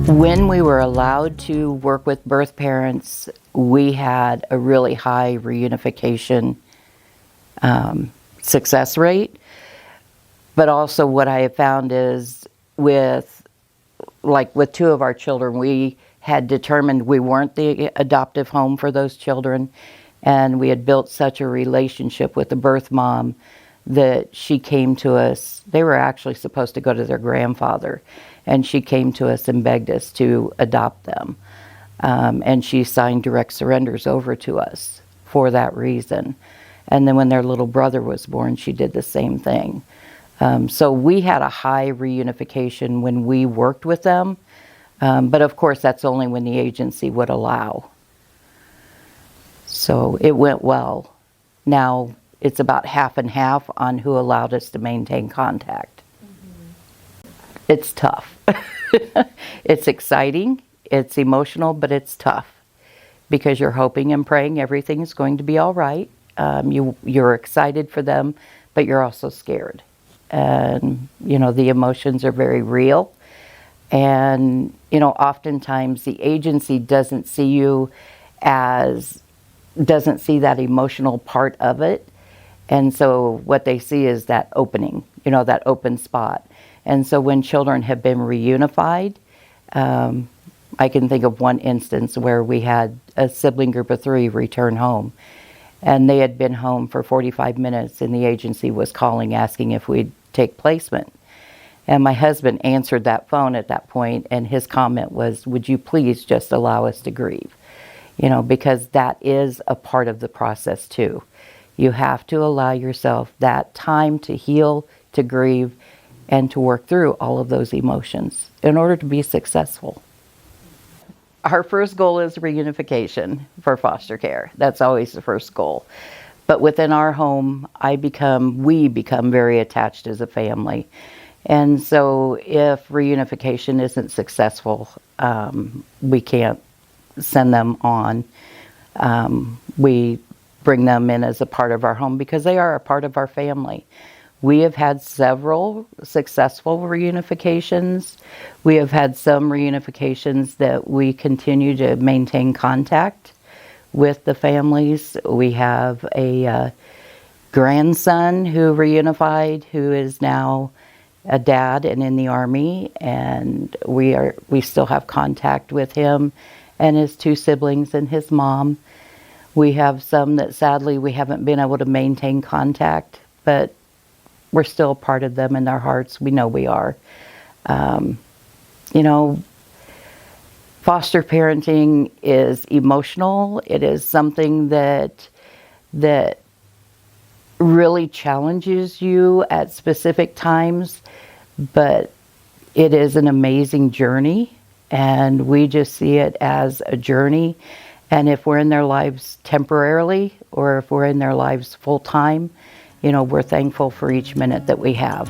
When we were allowed to work with birth parents, we had a really high reunification success rate. But also what I have found is with two of our children, we had determined we weren't the adoptive home for those children, and we had built such a relationship with the birth mom that she came to us. They were actually supposed to go to their grandfather, and she came to us and begged us to adopt them. And she signed direct surrenders over to us for that reason. And then when their little brother was born, she did the same thing. So we had a high reunification when we worked with them. But of course, that's only when the agency would allow. So it went well. Now it's about half and half on who allowed us to maintain contact. Mm-hmm. It's tough. It's exciting, it's emotional, but it's tough because you're hoping and praying everything's going to be all right. You're excited for them, but you're also scared. And, the emotions are very real. And, oftentimes the agency doesn't see that emotional part of it. And so what they see is that opening, that open spot. And so when children have been reunified, I can think of one instance where we had a sibling group of 3 return home. And they had been home for 45 minutes and the agency was calling asking if we'd take placement. And my husband answered that phone at that point, and his comment was, "Would you please just allow us to grieve?" Because that is a part of the process too. You have to allow yourself that time to heal, to grieve, and to work through all of those emotions in order to be successful. Our first goal is reunification for foster care. That's always the first goal. But within our home, we become very attached as a family. And so if reunification isn't successful, we can't send them on. We bring them in as a part of our home because they are a part of our family. We have had several successful reunifications. We have had some reunifications that we continue to maintain contact with the families. We have a grandson who reunified, who is now a dad and in the Army, and we still have contact with him and his 2 siblings and his mom. We have some that sadly we haven't been able to maintain contact, but we're still a part of them in their hearts. We know we are. Foster parenting is emotional. It is something that really challenges you at specific times, but it is an amazing journey, and we just see it as a journey. And if we're in their lives temporarily, or if we're in their lives full time, we're thankful for each minute that we have.